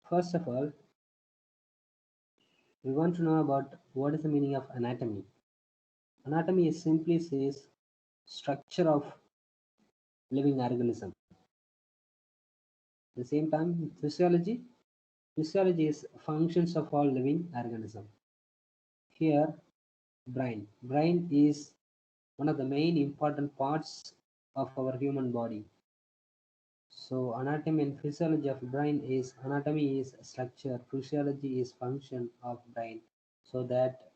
First of all, we want to know about what is the meaning of anatomy. Anatomy is simply says structure of living organism. At the same time, physiology is functions of all living organism. Here, brain. Brain is one of the main important parts of our human body. So anatomy and physiology of brain is anatomy is structure, physiology is function of brain. So that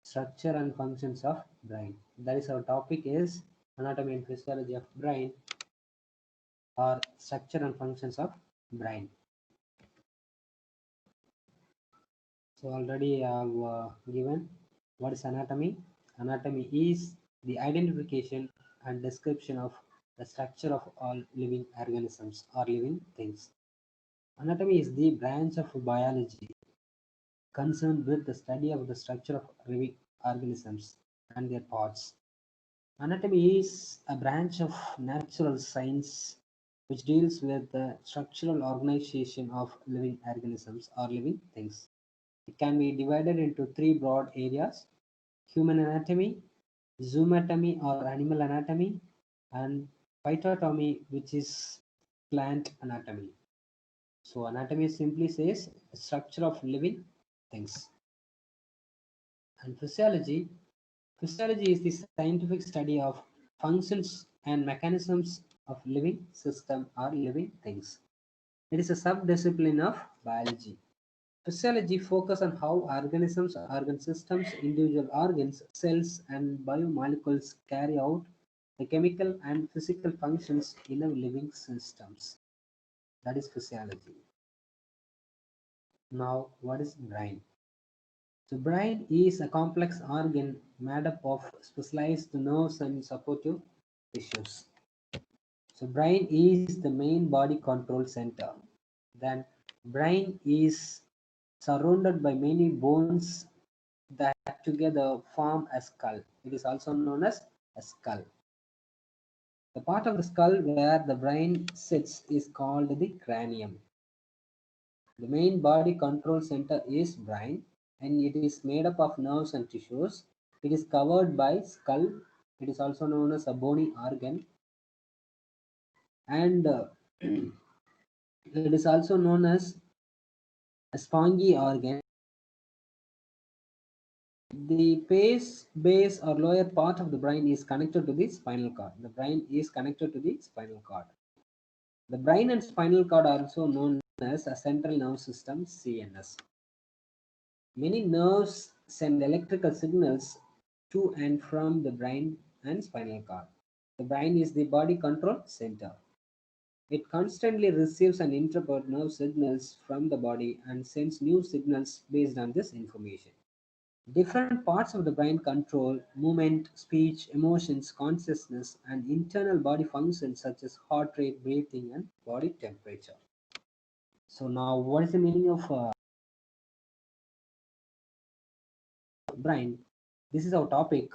structure and functions of brain. That is our topic is anatomy and physiology of brain or structure and functions of brain. So already I have given what is anatomy. Anatomy is the identification and description of the structure of all living organisms or living things. Anatomy is the branch of biology concerned with the study of the structure of living organisms and their parts. Anatomy is a branch of natural science which deals with the structural organization of living organisms or living things. It can be divided into three broad areas: human anatomy, zoomatomy or animal anatomy, and phytotomy, which is plant anatomy. So anatomy simply says structure of living things. And physiology is the scientific study of functions and mechanisms of living system or living things. It is a sub-discipline of biology. Physiology focuses on how organisms, organ systems, individual organs, cells, and biomolecules carry out the chemical and physical functions in a living systems. That is physiology. Now, what is brain? So brain is a complex organ made up of specialized nerves and supportive tissues. So brain is the main body control center. Then brain is surrounded by many bones that together form a skull. It is also known as a skull. The part of the skull where the brain sits is called the cranium. The main body control center is brain, and it is made up of nerves and tissues. It is covered by skull. It is also known as a bony organ, and it is also known as a spongy organ. The base or lower part of the brain is connected to the spinal cord. The brain is connected to the spinal cord. The brain and spinal cord are also known as a central nervous system (CNS). Many nerves send electrical signals to and from the brain and spinal cord. The brain is the body control center. It constantly receives and interprets nerve signals from the body and sends new signals based on this information. Different parts of the brain control movement, speech, emotions, consciousness, and internal body functions such as heart rate, breathing, and body temperature. So now, what is the meaning of brain? This is our topic.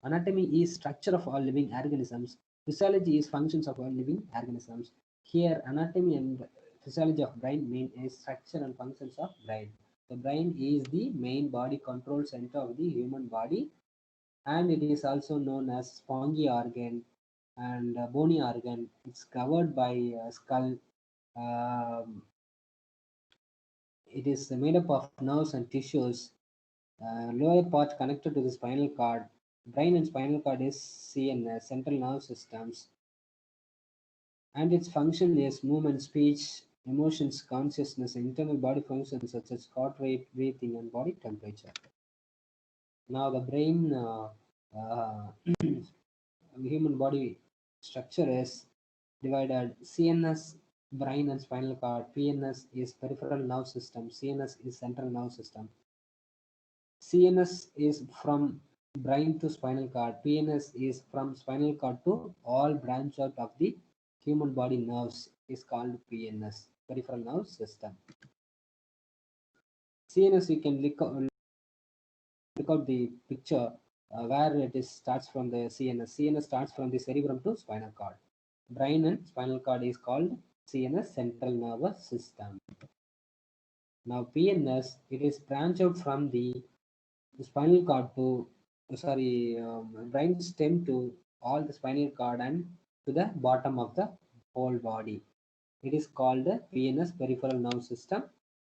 Anatomy is structure of all living organisms. Physiology is functions of all living organisms. Here, anatomy and physiology of brain mean is structure and functions of brain. The brain is the main body control center of the human body, and it is also known as spongy organ and bony organ. It's covered by skull. Um, it is made up of nerves and tissues. Lower part connected to the spinal cord. Brain and spinal cord is CNS, central nervous systems, and its function is movement, speech, emotions, consciousness, and internal body functions such as heart rate, breathing, and body temperature. Now, the brain, human body structure is divided: CNS, brain and spinal cord; PNS is peripheral nerve system; CNS is central nervous system. CNS is from brain to spinal cord. PNS is from spinal cord to all branch out of the human body nerves is called PNS, peripheral nerve system. CNS, you can look out the picture where it is starts from the CNS. CNS starts from the cerebrum to spinal cord. Brain and spinal cord is called CNS, central nervous system. Now PNS, it is branched out from the spinal cord to, brain stem to all the spinal cord and to the bottom of the whole body. It is called the PNS, peripheral nerve system.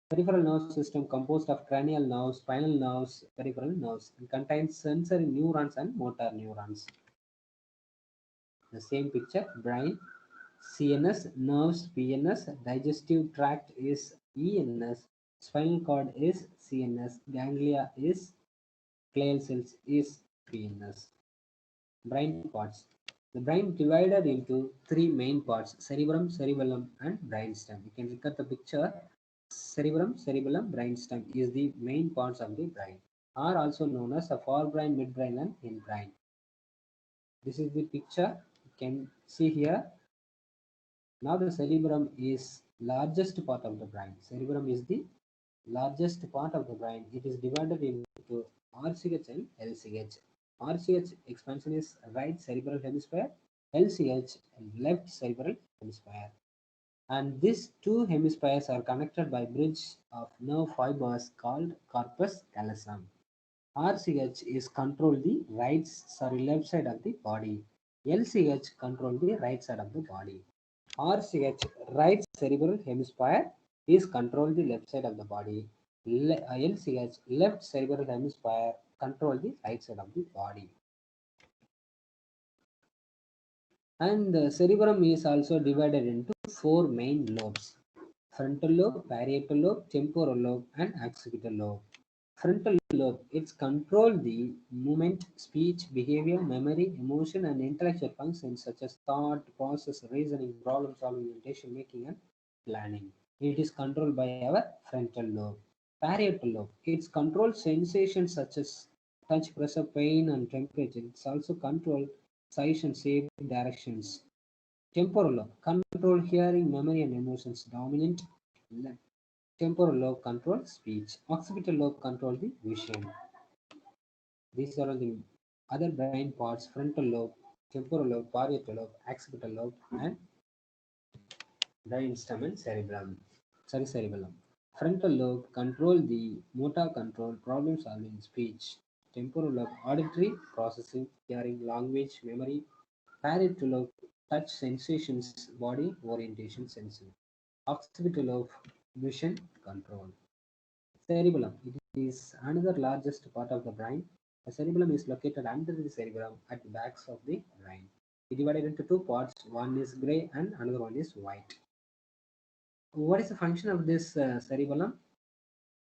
Peripheral nerve system composed of cranial nerves, spinal nerves, peripheral nerves. It contains sensory neurons and motor neurons. The same picture, brain, CNS, nerves, PNS, digestive tract is ENS, spinal cord is CNS, ganglia is glial cells is PNS. Brain parts. The brain divided into three main parts: cerebrum, cerebellum, and brainstem. You can look at the picture. Cerebrum, cerebellum, brainstem is the main parts of the brain, are also known as the forebrain, midbrain, and hindbrain. This is the picture you can see here. Now the cerebrum is largest part of the brain. Cerebrum is the largest part of the brain. It is divided into RCH and LCH. RCH expansion is right cerebral hemisphere, LCH left cerebral hemisphere. And these two hemispheres are connected by bridge of nerve fibers called corpus callosum. RCH is control the left side of the body. LCH control the right side of the body. RCH, right cerebral hemisphere, is control the left side of the body. LCH, left cerebral hemisphere, control the right side of the body. And the cerebrum is also divided into four main lobes: frontal lobe, parietal lobe, temporal lobe, and occipital lobe. Frontal lobe, it's control the movement, speech, behavior, memory, emotion, and intellectual functions such as thought, process, reasoning, problem solving, and decision making and planning. It is controlled by our frontal lobe. Parietal lobe, it's controls sensations such as touch, pressure, pain, and temperature. It's also control size and shape, directions. Temporal lobe, control hearing, memory, and emotions. Dominant temporal lobe control speech. Occipital lobe control the vision. These are all the other brain parts: frontal lobe, temporal lobe, parietal lobe, occipital lobe, and brainstem and cerebellum. Cerebellum. Frontal lobe control the motor control, problem solving, speech. Temporal lobe auditory, processing, hearing, language, memory. Parietal lobe touch, sensations, body orientation, sensing. Occipital lobe vision control. Cerebellum. It is another largest part of the brain. The cerebellum is located under the cerebrum at the backs of the brain. It divided into two parts. One is gray and another one is white. What is the function of this cerebellum?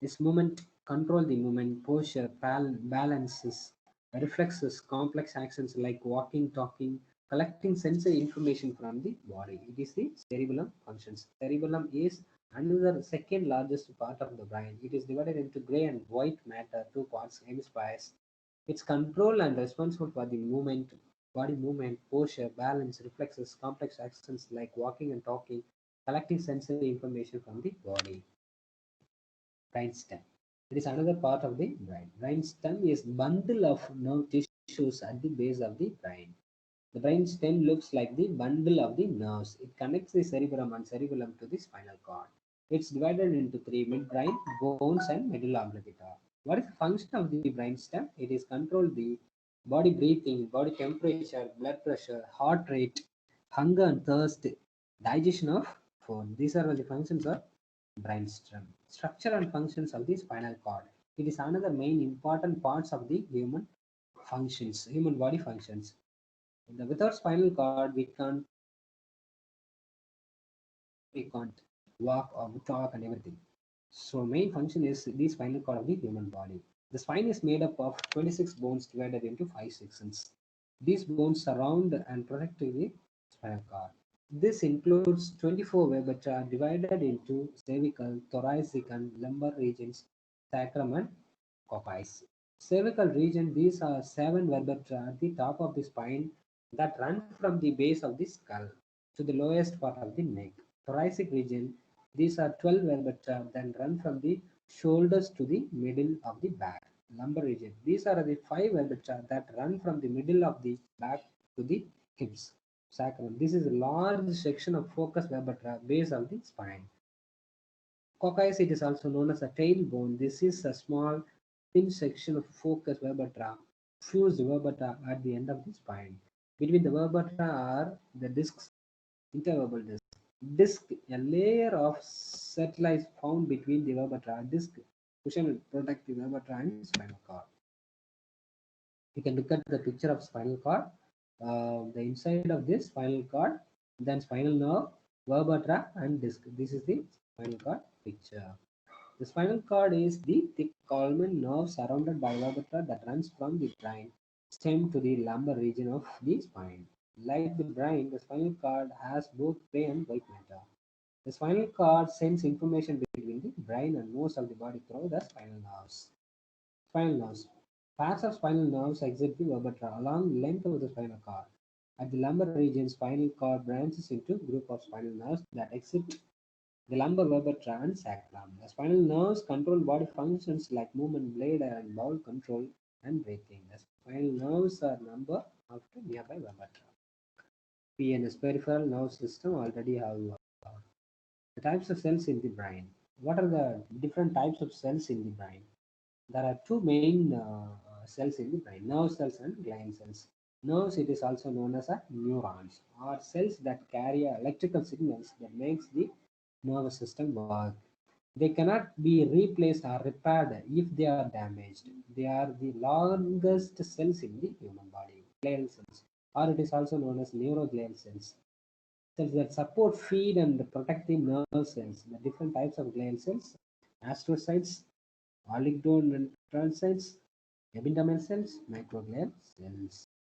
This movement, control the movement, posture, balances, reflexes, complex actions like walking, talking, collecting sensory information from the body. It is the cerebellum functions. Cerebellum is another second largest part of the brain. It is divided into gray and white matter, two parts, hemispheres. Its control and responsible for the movement, body movement, posture, balance, reflexes, complex actions like walking and talking, collecting sensory information from the body. Brainstem. It is another part of the brain. Brainstem is bundle of nerve tissues at the base of the brain. The brainstem looks like the bundle of the nerves. It connects the cerebrum and cerebellum to the spinal cord. It's divided into three: midbrain, bones, and medulla oblongata. What is the function of the brainstem? It is control the body breathing, body temperature, blood pressure, heart rate, hunger and thirst, digestion of food. These are all the functions of brainstem. Structure and functions of the spinal cord. It is another main important parts of the human body functions. Without spinal cord, we can't walk or talk and everything. So main function is the spinal cord of the human body. The spine is made up of 26 bones divided into 5 sections. These bones surround and protect the spinal cord. This includes 24 vertebrae divided into cervical, thoracic, and lumbar regions, sacrum and coccyx. Cervical region, these are 7 vertebrae at the top of the spine that run from the base of the skull to the lowest part of the neck. Thoracic region, these are 12 vertebrae that run from the shoulders to the middle of the back. Lumbar region, these are the 5 vertebrae that run from the middle of the back to the hips. Sacrum, this is a large section of focus vertebra base of the spine. Coccus, it is also known as a tailbone. This is a small thin section of focus vertebra, fused vertebra at the end of the spine. Between the vertebra are the discs, intervertebral disc. Disc, a layer of cartilage found between the vertebra. Disc cushion will protect the vertebra and spinal cord. You can look at the picture of spinal cord. The inside of this spinal cord, then spinal nerve, vertebra, and disc. This is the spinal cord picture. The spinal cord is the thick column nerve surrounded by vertebra that runs from the brain stem to the lumbar region of the spine. Like the brain, the spinal cord has both gray and white matter. The spinal cord sends information between the brain and most of the body through the spinal nerves. Spinal nerves. Pairs of spinal nerves exit the vertebra along the length of the spinal cord. At the lumbar region, spinal cord branches into a group of spinal nerves that exit the lumbar vertebra and sacrum. The spinal nerves control body functions like movement, bladder, and bowel control and breathing. The spinal nerves are number after nearby vertebra. PNS, peripheral nerve system, already have the types of cells in the brain. What are the different types of cells in the brain? There are two main cells in the brain, nerve cells and glial cells. Nerves, it is also known as neurons, are cells that carry electrical signals that makes the nervous system work. They cannot be replaced or repaired if they are damaged. They are the longest cells in the human body, glial cells, or it is also known as neuroglial cells. Cells that support, feed, and protect the nerve cells. The different types of glial cells: astrocytes, oligodendrocytes, epithelial cells, microglial cells.